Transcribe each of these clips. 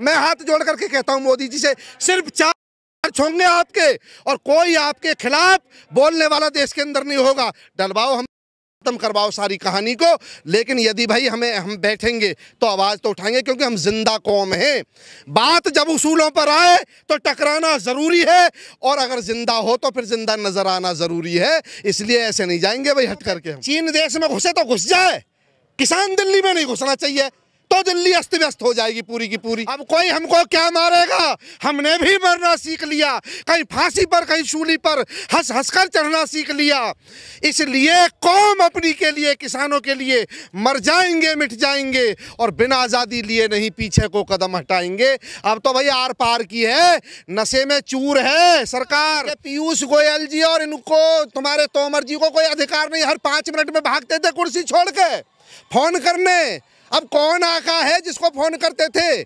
मैं हाथ जोड़ करके कहता हूं मोदी जी से, सिर्फ 4 होंगे आपके और कोई आपके खिलाफ बोलने वाला देश के अंदर नहीं होगा। डलवाओ, हम खत्म करवाओ सारी कहानी को, लेकिन यदि भाई हम बैठेंगे तो आवाज तो उठाएंगे, क्योंकि हम जिंदा कौम हैं। बात जब उसूलों पर आए तो टकराना जरूरी है, और अगर जिंदा हो तो फिर जिंदा नजर आना जरूरी है। इसलिए ऐसे नहीं जाएंगे भाई हट करके। हम चीन देश में घुसे तो घुस जाए, किसान दिल्ली में नहीं घुसना चाहिए, तो दिल्ली अस्त व्यस्त हो जाएगी पूरी की पूरी। अब कोई हमको क्या मारेगा, हमने भी मरना सीख लिया, कहीं फांसी पर कहीं सूली पर हंस हंस कर चढ़ना सीख लिया। इसलिए कौम अपनी के लिए, किसानों के लिए मर जाएंगे, मिट जाएंगे, और बिना आज़ादी लिए नहीं पीछे को कदम हटाएंगे। अब तो भाई आर पार की है, नशे में चूर है सरकार। पीयूष गोयल जी और इनको, तुम्हारे तोमर जी को कोई अधिकार नहीं, हर 5 मिनट में भागते थे कुर्सी छोड़ के फोन करने। अब कौन आका है जिसको फोन करते थे,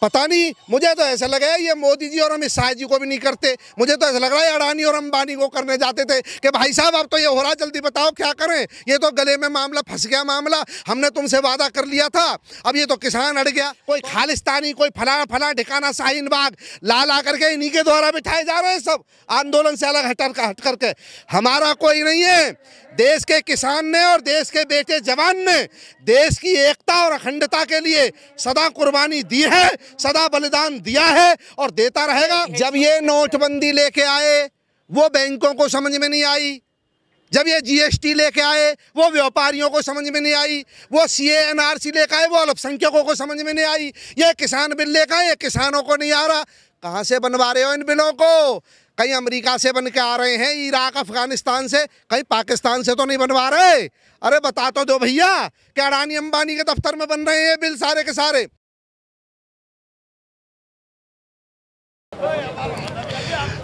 पता नहीं। मुझे तो ऐसा लगा ये मोदी जी और अमित शाह जी को भी नहीं करते। मुझे तो ऐसा लग रहा है अडानी और अंबानी को करने जाते थे कि भाई साहब अब तो ये हो रहा, जल्दी बताओ क्या करें, ये तो गले में मामला फंस गया मामला, हमने तुमसे वादा कर लिया था, अब ये तो किसान अड़ गया। कोई खालिस्तानी, कोई फला फला ठिकाना शाहीन बाग ला करके इन्हीं के द्वारा बिठाए जा रहे हैं सब, आंदोलन से अलग हट करके। हमारा कोई नहीं है, देश के किसान ने और देश के बेटे जवान ने देश की एकता और अखंडता के लिए सदा कुर्बानी दी है, सदा बलिदान दिया है और देता रहेगा। जब ये नोटबंदी लेके आए वो बैंकों को समझ में नहीं आई, जब ये जीएसटी लेके आए वो व्यापारियों को समझ में नहीं आई, वो सीए एनआरसी लेके आए वो अल्पसंख्यकों को समझ में नहीं आई, ये किसान बिल लेके आए ये किसानों को नहीं आ रहा। कहाँ से बनवा रहे हो इन बिलों को? कहीं अमेरिका से बन के आ रहे हैं, इराक अफगानिस्तान से, कहीं पाकिस्तान से तो नहीं बनवा रहे। अरे बता तो दो भैया, क्या अडानी अंबानी के दफ्तर में बन रहे हैं बिल सारे के सारे?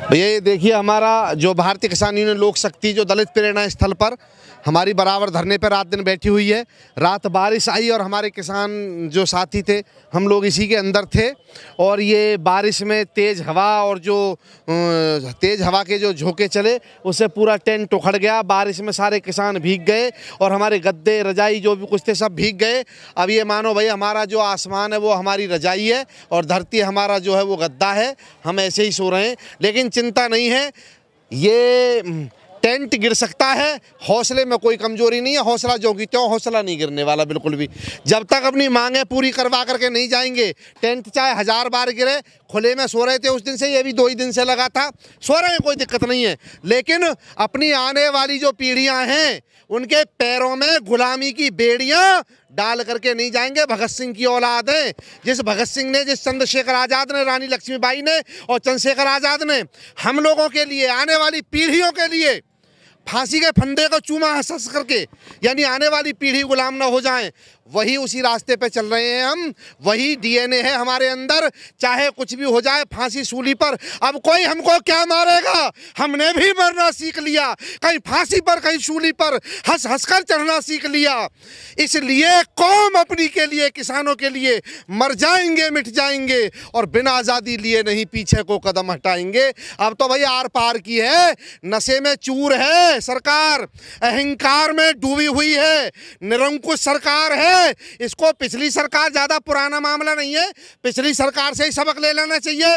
भैया ये देखिए, हमारा जो भारतीय किसान यूनियन लोक शक्ति जो दलित प्रेरणा स्थल पर हमारी बराबर धरने पर रात दिन बैठी हुई है। रात बारिश आई और हमारे किसान जो साथी थे हम लोग इसी के अंदर थे, और ये बारिश में तेज़ हवा और जो तेज़ हवा के जो झोंके चले उससे पूरा टेंट उखड़ गया। बारिश में सारे किसान भीग गए और हमारे गद्दे रजाई जो भी कुछ थे सब भीग गए। अब ये मानो भाई हमारा जो आसमान है वो हमारी रजाई है और धरती हमारा जो है वो गद्दा है, हम ऐसे ही सो रहे हैं। लेकिन चिंता नहीं है, ये टेंट गिर सकता है, हौसले में कोई कमजोरी नहीं है, हौसला जो की त्यों, हौसला नहीं गिरने वाला बिल्कुल भी। जब तक अपनी मांगें पूरी करवा करके नहीं जाएंगे, टेंट चाहे 1000 बार गिरे। खुले में सो रहे थे उस दिन से, ये भी 2 ही दिन से लगा था, सो रहे हैं, कोई दिक्कत नहीं है। लेकिन अपनी आने वाली जो पीढ़ियां हैं उनके पैरों में गुलामी की बेड़ियां डाल करके नहीं जाएंगे। भगत सिंह की औलाद है, जिस भगत सिंह ने, जिस चंद्रशेखर आज़ाद ने, रानी लक्ष्मीबाई ने और चंद्रशेखर आज़ाद ने हम लोगों के लिए, आने वाली पीढ़ियों के लिए फांसी के फंदे को चूमा हंस करके, यानी आने वाली पीढ़ी गुलाम ना हो जाए, वही उसी रास्ते पे चल रहे हैं हम। वही डीएनए है हमारे अंदर, चाहे कुछ भी हो जाए फांसी सूली पर। अब कोई हमको क्या मारेगा, हमने भी मरना सीख लिया, कहीं फांसी पर कहीं सूली पर हंस हंस कर चढ़ना सीख लिया। इसलिए कौम अपनी के लिए, किसानों के लिए मर जाएंगे, मिट जाएंगे, और बिना आज़ादी लिए नहीं पीछे को कदम हटाएंगे। अब तो भाई आर पार की है, नशे में चूर है सरकार, अहंकार में डूबी हुई है, निरंकुश सरकार है। इसको पिछली सरकार, ज्यादा पुराना मामला नहीं है, पिछली सरकार से ही सबक ले लेना चाहिए।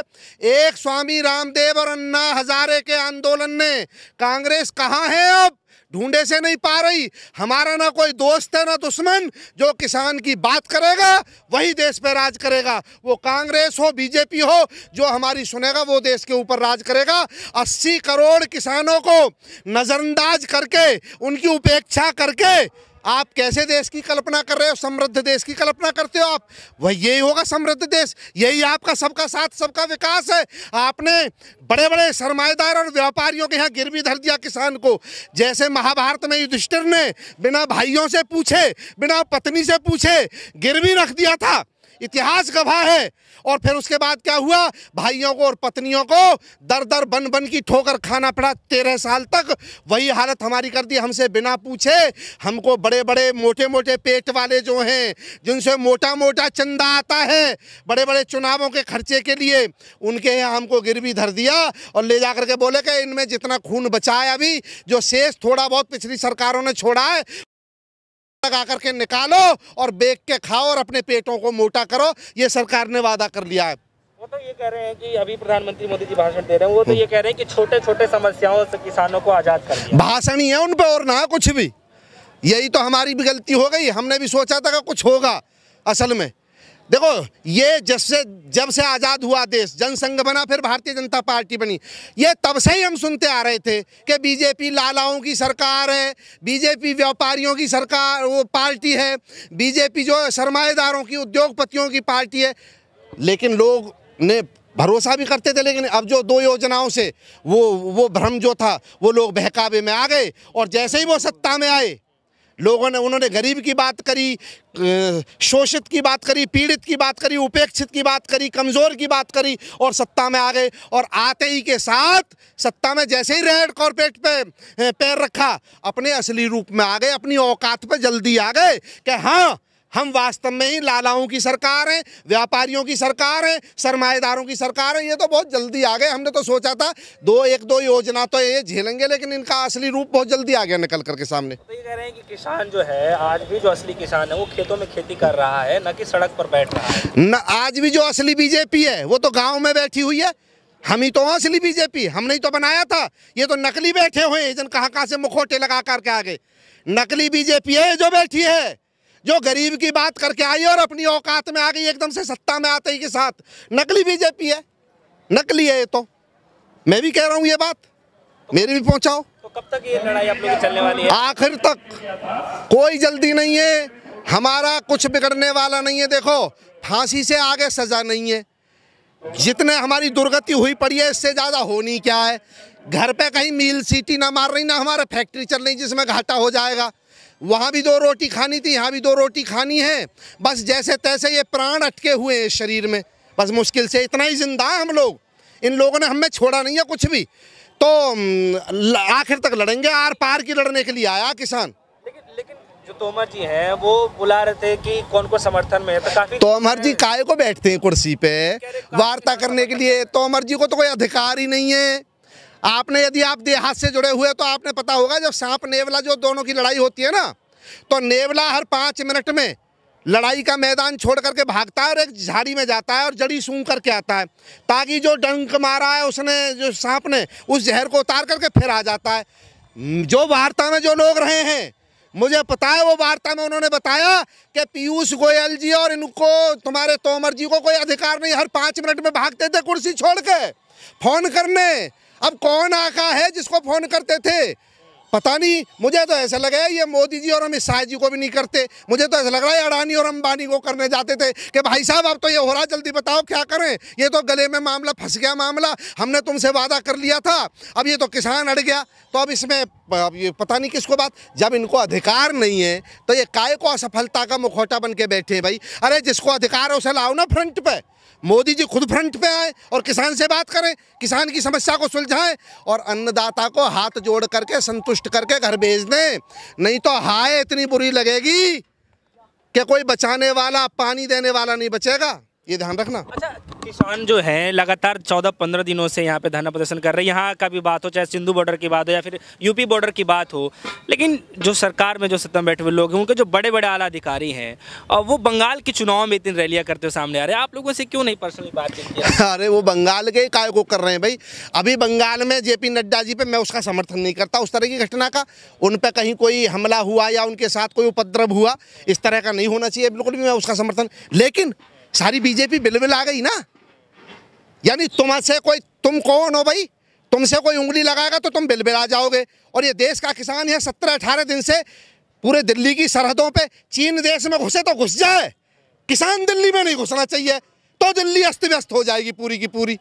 एक स्वामी रामदेव और अन्ना हजारे के आंदोलन ने कांग्रेस कहाँ है अब ढूंढे से नहीं पा रही। हमारा ना कोई दोस्त है ना दुश्मन, जो किसान की बात करेगा वही देश पे राज करेगा। वो कांग्रेस हो, बीजेपी हो, जो हमारी सुनेगा वो देश के ऊपर राज करेगा। 80 करोड़ किसानों को नजरअंदाज करके, उनकी उपेक्षा करके आप कैसे देश की कल्पना कर रहे हो? समृद्ध देश की कल्पना करते हो आप? वही यही होगा समृद्ध देश, यही आपका सबका साथ सबका विकास है। आपने बड़े बड़े सरमाएदार और व्यापारियों के यहाँ गिरवी धर दिया किसान को, जैसे महाभारत में युधिष्ठिर ने बिना भाइयों से पूछे, बिना पत्नी से पूछे गिरवी रख दिया था, इतिहास गवाह है। और फिर उसके बाद क्या हुआ, भाइयों को और पत्नियों को दर दर बन बन की ठोकर खाना पड़ा 13 साल तक। वही हालत हमारी कर दी, हमसे बिना पूछे। हमको बड़े बड़े मोटे मोटे पेट वाले जो हैं, जिनसे मोटा मोटा चंदा आता है बड़े बड़े चुनावों के खर्चे के लिए, उनके यहाँ हमको गिरवी धर दिया और ले जा करके बोले कि इनमें जितना खून बचा है, अभी जो शेष थोड़ा बहुत पिछली सरकारों ने छोड़ा है लगा करके निकालो और बेच के खाओ और अपने पेटों को मोटा करो, ये सरकार ने वादा कर लिया है। वो तो ये कह रहे हैं कि अभी प्रधानमंत्री मोदी जी भाषण दे रहे हैं, वो तो ये कह रहे हैं कि छोटे छोटे समस्याओं से किसानों को आजाद कर दिया। भाषण ही है उन पे और ना कुछ भी। यही तो हमारी भी गलती हो गई, हमने भी सोचा था कि कुछ होगा। असल में देखो, ये जब से आज़ाद हुआ देश, जनसंघ बना, फिर भारतीय जनता पार्टी बनी, ये तब से ही हम सुनते आ रहे थे कि बीजेपी लालाओं की सरकार है, बीजेपी व्यापारियों की सरकार वो पार्टी है, बीजेपी जो है सरमाएदारों की, उद्योगपतियों की पार्टी है। लेकिन लोग ने भरोसा भी करते थे, लेकिन अब जो 2 योजनाओं से वो भ्रम जो था, वो लोग बहकावे में आ गए। और जैसे ही वो सत्ता में आए, लोगों ने उन्होंने गरीब की बात करी, शोषित की बात करी, पीड़ित की बात करी, उपेक्षित की बात करी, कमज़ोर की बात करी और सत्ता में आ गए। और आते ही के साथ सत्ता में जैसे ही रेड कॉर्पेट पे पैर रखा, अपने असली रूप में आ गए, अपनी औकात पे जल्दी आ गए कि हाँ, हम वास्तव में ही लालाओं की सरकार है, व्यापारियों की सरकार है, सरमाएदारों की सरकार है। ये तो बहुत जल्दी आ गए। हमने तो सोचा था 1-2 योजना तो ये झेलेंगे, लेकिन इनका असली रूप बहुत जल्दी आ गया निकल करके सामने। तो ये कह रहे हैं कि किसान जो है, आज भी जो असली किसान है वो खेतों में खेती कर रहा है, न कि सड़क पर बैठ रहा है। न आज भी जो असली बीजेपी है वो तो गाँव में बैठी हुई है। हम ही तो असली बीजेपी, हमने ही तो बनाया था। ये तो नकली बैठे हुए हैं, जन कहाँ से मुखौटे लगा करके आगे। नकली बीजेपी है जो बैठी है, जो गरीब की बात करके आई और अपनी औकात में आ गई एकदम से सत्ता में आते ही के साथ। नकली बीजेपी है, नकली है ये तो। मैं भी कह रहा हूँ ये बात, मेरी भी पहुंचाओ। तो कब तक ये लड़ाई आप लोगों की चलने वाली है? आखिर तक। कोई जल्दी नहीं है, हमारा कुछ बिगड़ने वाला नहीं है। देखो, फांसी से आगे सजा नहीं है। जितने हमारी दुर्गति हुई पड़ी है, इससे ज़्यादा होनी क्या है। घर पे कहीं मील सीटी ना मार रही, ना हमारा फैक्ट्री चल रही जिसमें घाटा हो जाएगा। वहाँ भी 2 रोटी खानी थी, यहाँ भी 2 रोटी खानी है। बस जैसे तैसे ये प्राण अटके हुए हैं शरीर में, बस मुश्किल से इतना ही जिंदा है हम लोग। इन लोगों ने हमें छोड़ा नहीं है कुछ भी। तो आखिर तक लड़ेंगे, आर पार की लड़ने के लिए आया किसान। लेकिन जो तोमर जी हैं वो बुला रहे थे कि कौन को समर्थन में है, तो काफी तोमर जी काहे को बैठते हैं कुर्सी पे वार्ता करने के लिए? तोमर जी को तो कोई अधिकार ही नहीं है। आपने यदि आप देहात से जुड़े हुए तो आपने पता होगा, जब सांप नेवला जो दोनों की लड़ाई होती है ना, तो नेवला हर 5 मिनट में लड़ाई का मैदान छोड़ करके भागता है और एक झाड़ी में जाता है और जड़ी सूंघ करके आता है, ताकि जो डंक मारा है उसने, जो सांप ने, उस जहर को उतार करके फिर आ जाता है। जो वार्ता में जो लोग रहे हैं, मुझे पता है, वो वार्ता में उन्होंने बताया कि पीयूष गोयल जी और इनको, तुम्हारे तोमर जी को कोई अधिकार नहीं। हर 5 मिनट में भागते थे कुर्सी छोड़ के फोन करने। अब कौन आका है जिसको फोन करते थे? पता नहीं। मुझे तो ऐसा लगा है ये मोदी जी और अमित शाह जी को भी नहीं करते। मुझे तो ऐसा लग रहा है अडानी और अंबानी को करने जाते थे कि भाई साहब अब तो ये हो रहा, जल्दी बताओ क्या करें, ये तो गले में मामला फंस गया। मामला हमने तुमसे वादा कर लिया था, अब ये तो किसान अड़ गया। तो अब इसमें अब ये पता नहीं किसको बात। जब इनको अधिकार नहीं है तो ये काय को असफलता का मुखौटा बन के बैठे भाई। अरे जिसको अधिकार है उसे लाओ ना फ्रंट पे। मोदी जी खुद फ्रंट पे आए और किसान से बात करें, किसान की समस्या को सुलझाएं और अन्नदाता को हाथ जोड़ करके संतुष्ट करके घर भेज दें। नहीं तो हाय इतनी बुरी लगेगी कि कोई बचाने वाला, पानी देने वाला नहीं बचेगा। ये ध्यान रखना। अच्छा, किसान जो हैं लगातार 14-15 दिनों से यहाँ पे धरना प्रदर्शन कर रहे हैं। यहाँ का भी बात हो, चाहे सिंधु बॉर्डर की बात हो या फिर यूपी बॉर्डर की बात हो, लेकिन जो सरकार में जो सत्ता में बैठे हुए लोग हैं, उनके जो बड़े बड़े आला अधिकारी हैं, और वो बंगाल के चुनाव में इतनी रैलियाँ करते हुए सामने आ रहे हैं। आप लोगों से क्यों नहीं पर्सनली बातचीत किया? अरे वो बंगाल के काय को कर रहे हैं भाई। अभी बंगाल में JP नड्डा जी पे मैं उसका समर्थन नहीं करता, उस तरह की घटना का। उन पर कहीं कोई हमला हुआ या उनके साथ कोई उपद्रव हुआ, इस तरह का नहीं होना चाहिए, बिल्कुल भी मैं उसका समर्थन। लेकिन सारी बीजेपी बिलबिल आ गई ना। यानी तुम कौन हो भाई? तुमसे कोई उंगली लगाएगा तो तुम बिलबिल आ जाओगे। और ये देश का किसान है, 17-18 दिन से पूरे दिल्ली की सरहदों पे, चीन देश में घुसे तो घुस जाए, किसान दिल्ली में नहीं घुसना चाहिए, तो दिल्ली अस्त व्यस्त हो जाएगी पूरी की पूरी।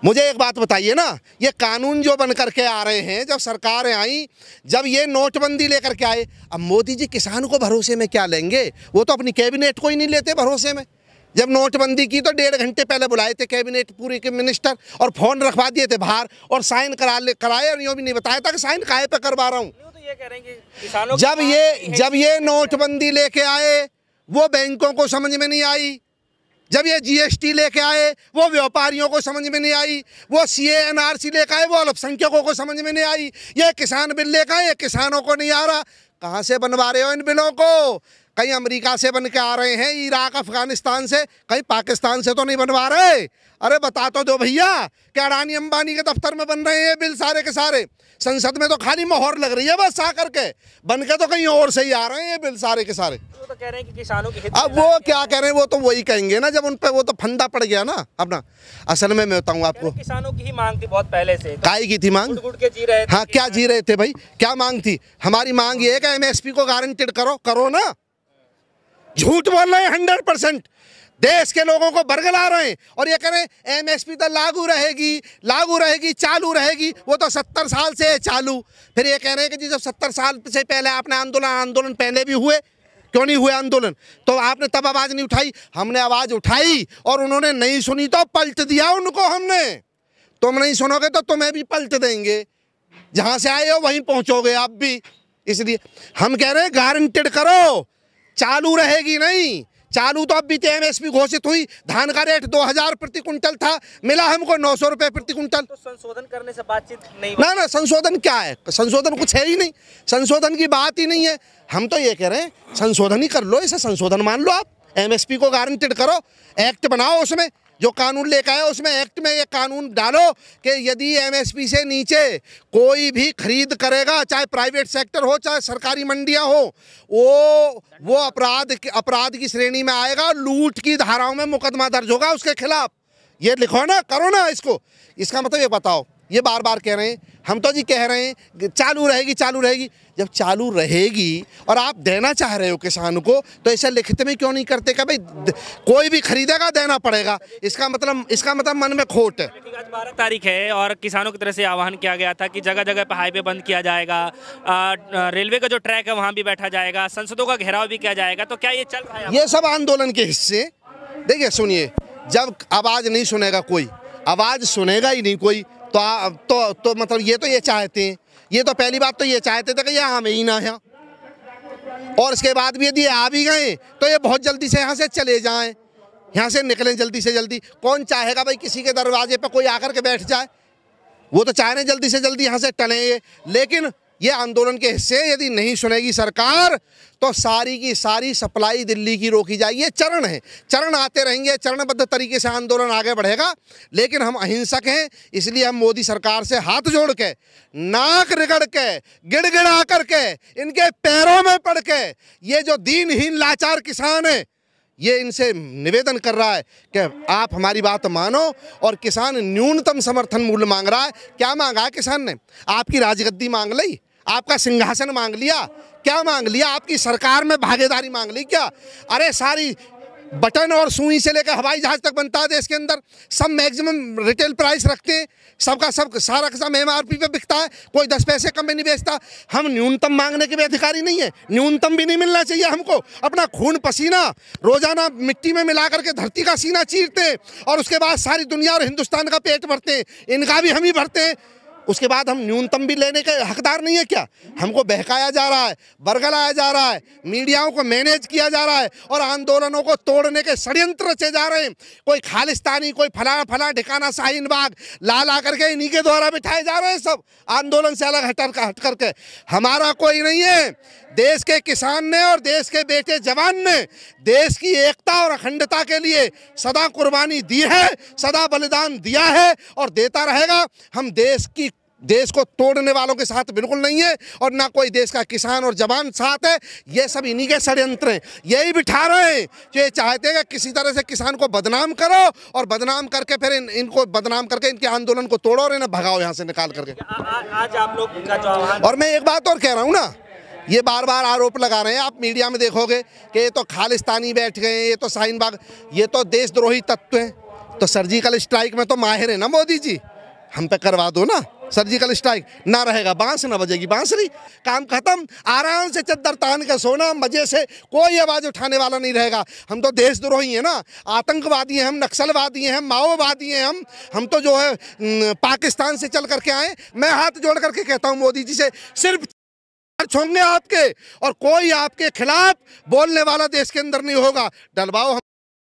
मुझे एक बात बताइए ना, ये कानून जो बन करके आ रहे हैं, जब सरकारें आई, जब ये नोटबंदी लेकर के आए, अब मोदी जी किसान को भरोसे में क्या लेंगे? वो तो अपनी कैबिनेट को ही नहीं लेते भरोसे में। जब नोटबंदी की तो 1.5 घंटे पहले बुलाए थे कैबिनेट पूरी के मिनिस्टर और फोन रखवा दिए थे बाहर और साइन कराए, और यूँ भी नहीं बताया था कि साइन काहे पे करवा रहा हूँ। तो ये कह रहे हैं कि किसानों जब ये नोटबंदी लेके आए वो बैंकों को समझ में नहीं आई, जब ये GST लेके आए वो व्यापारियों को समझ में नहीं आई, वो CA NRC लेके आए वो अल्पसंख्यकों को समझ में नहीं आई, ये किसान बिल लेके आए, ये किसानों को नहीं आ रहा। कहाँ से बनवा रहे हो इन बिलों को? कहीं अमेरिका से बन के आ रहे हैं, इराक अफगानिस्तान से, कहीं पाकिस्तान से तो नहीं बनवा रहे? अरे बता तो दो भैया कि अडानी अंबानी के दफ्तर में बन रहे हैं बिल सारे के सारे, संसद में तो खाली मोहर लग रही है बस आ करके, बन के तो कहीं और से ही आ रहे हैं ये बिल सारे के सारे। वो तो कह रहे हैं कि किसानों के हित अब वो क्या कह रहे हैं, वो तो वही कहेंगे ना जब उन पे वो तो फंदा पड़ गया ना अपना। असल में मैं बताऊँ आपको, किसानों की ही मांग थी बहुत पहले से, काय की थी मांग? गुड़ के जी रहे थे। हाँ, क्या जी रहे थे भाई, क्या मांग थी हमारी? मांग ये है कि एमएसपी को गारंटेड करो, करो ना। झूठ बोल रहे हैं 100%, देश के लोगों को बरगला रहे हैं और ये कह रहे हैं एमएसपी तो लागू रहेगी, चालू रहेगी। वो तो 70 साल से है चालू। फिर ये कह रहे हैं कि जी जब 70 साल से पहले आपने आंदोलन पहले भी हुए, क्यों नहीं हुए आंदोलन? तो आपने तब आवाज़ नहीं उठाई? हमने आवाज़ उठाई और उन्होंने नहीं सुनी तो पलट दिया उनको हमने। तुम नहीं सुनोगे तो तुम्हें भी पलट देंगे, जहाँ से आए हो वहीं पहुँचोगे आप भी। इसलिए हम कह रहे हैं गारंटेड करो, चालू रहेगी नहीं। चालू तो अब भी एमएसपी घोषित हुई, धान का रेट 2000 प्रति कुंटल था, मिला हमको 900 रुपये प्रति कुंटल। तो संशोधन करने से बातचीत नहीं? ना, संशोधन क्या है? संशोधन कुछ है ही नहीं, संशोधन की बात ही नहीं है। हम तो ये कह रहे हैं संशोधन ही कर लो, इसे संशोधन मान लो आप, एमएसपी को गारंटेड करो, एक्ट बनाओ, उसमें जो कानून लेकर आए उसमें एक्ट में ये कानून डालो कि यदि एमएसपी से नीचे कोई भी खरीद करेगा, चाहे प्राइवेट सेक्टर हो चाहे सरकारी मंडियां हो, वो अपराध की श्रेणी में आएगा, लूट की धाराओं में मुकदमा दर्ज होगा उसके खिलाफ। ये लिखो ना, करो ना इसको। इसका मतलब ये बताओ, ये बार बार कह रहे हैं, हम तो जी कह रहे हैं चालू रहेगी। जब चालू रहेगी और आप देना चाह रहे हो किसान को, तो ऐसा लिखित में क्यों नहीं करते कि भाई कोई भी खरीदेगा देना पड़ेगा? इसका मतलब मन में खोट है। आज 12 तारीख है और किसानों की तरफ से आह्वान किया गया था कि जगह जगह पर हाईवे बंद किया जाएगा, रेलवे का जो ट्रैक है वहाँ भी बैठा जाएगा, संसदों का घेराव भी किया जाएगा। तो क्या ये चल रहा है? ये सब आंदोलन के हिस्से। देखिए सुनिए, जब आवाज़ नहीं सुनेगा कोई, आवाज़ सुनेगा ही नहीं कोई, तो मतलब ये चाहते हैं, ये तो पहली बात तो ये चाहते थे कि ये हमें ही ना है, और इसके बाद भी यदि आ भी गए तो ये बहुत जल्दी से यहाँ से चले जाएं, यहाँ से निकलें जल्दी से जल्दी। कौन चाहेगा भाई किसी के दरवाजे पर कोई आकर के बैठ जाए? वो तो चाह रहे हैं जल्दी से जल्दी यहाँ से टलें ये। लेकिन ये आंदोलन के हिस्से, यदि नहीं सुनेगी सरकार तो सारी की सारी सप्लाई दिल्ली की रोकी जाएगी। ये चरण है, चरण आते रहेंगे, चरणबद्ध तरीके से आंदोलन आगे बढ़ेगा। लेकिन हम अहिंसक हैं, इसलिए हम मोदी सरकार से हाथ जोड़ के, नाक रगड़ के, गिड़गिड़ा करके, इनके पैरों में पड़ के, ये जो दीनहीन लाचार किसान है, ये इनसे निवेदन कर रहा है कि आप हमारी बात मानो। और किसान न्यूनतम समर्थन मूल्य मांग रहा है। क्या मांगा है किसान ने? आपकी राजगद्दी मांग ली, आपका सिंहासन मांग लिया, क्या मांग लिया? आपकी सरकार में भागीदारी मांग ली क्या? अरे सारी बटन और सुई से लेकर हवाई जहाज तक बनता है देश के अंदर, सब मैक्सिमम रिटेल प्राइस रखते हैं, सबका सब सारा का सब एमआरपी पे बिकता है, कोई 10 पैसे कम में नहीं बेचता। हम न्यूनतम मांगने के भी अधिकारी नहीं है, न्यूनतम भी नहीं मिलना चाहिए हमको। अपना खून पसीना रोजाना मिट्टी में मिला करके धरती का सीना चीरते हैं और उसके बाद सारी दुनिया और हिंदुस्तान का पेट भरते हैं, इनका भी हम ही भरते हैं। उसके बाद हम न्यूनतम भी लेने के हकदार नहीं है क्या? हमको बहकाया जा रहा है, बरगलाया जा रहा है, मीडियाओं को मैनेज किया जा रहा है और आंदोलनों को तोड़ने के षड्यंत्र रचे जा रहे हैं। कोई खालिस्तानी, कोई फला ठिकाना शाहीन बाग ला करके इन्हीं के द्वारा बिठाए जा रहे हैं सब आंदोलन से अलग हट करके। हमारा कोई नहीं है। देश के किसान ने और देश के बेटे जवान ने देश की एकता और अखंडता के लिए सदा कुर्बानी दी है, सदा बलिदान दिया है और देता रहेगा। हम देश को तोड़ने वालों के साथ बिल्कुल नहीं है और ना कोई देश का किसान और जवान साथ है। ये सब इन्हीं के षड्यंत्र हैं, यही बिठा रहे हैं कि ये चाहते हैं कि किसी तरह से किसान को बदनाम करो और बदनाम करके फिर इनको बदनाम करके इनके आंदोलन को तोड़ो और इन्हें भगाओ यहाँ से निकाल करके। आज आप लोग का जो आह्वान, और मैं एक बात और कह रहा हूँ ना, ये बार बार आरोप लगा रहे हैं, आप मीडिया में देखोगे कि ये तो खालिस्तानी बैठ गए, ये तो शाहीन बाग, ये तो देशद्रोही तत्व हैं। तो सर्जिकल स्ट्राइक में तो माहिर है ना मोदी जी, हम पे करवा दो ना सर्जिकल स्ट्राइक, ना रहेगा बांस ना बजेगी बांसुरी, काम खत्म। आराम से चद्दर तान के सोना, मजे से, कोई आवाज़ उठाने वाला नहीं रहेगा। हम तो देशद्रोही हैं ना, आतंकवादी हैं हम, नक्सलवादी हैं हम, माओवादी हैं हम तो जो है पाकिस्तान से चल करके आए। मैं हाथ जोड़ करके कहता हूँ मोदी जी से, सिर्फ होंगे आपके और कोई आपके खिलाफ बोलने वाला देश के अंदर नहीं होगा। डलवाओ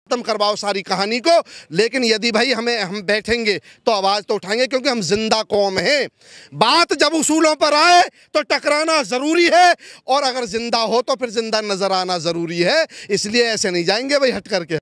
खत्म करवाओ सारी कहानी को। लेकिन यदि भाई हम बैठेंगे तो आवाज़ तो उठाएंगे, क्योंकि हम जिंदा कौम हैं। बात जब उसूलों पर आए तो टकराना ज़रूरी है, और अगर जिंदा हो तो फिर जिंदा नज़र आना ज़रूरी है। इसलिए ऐसे नहीं जाएंगे भाई हट करके।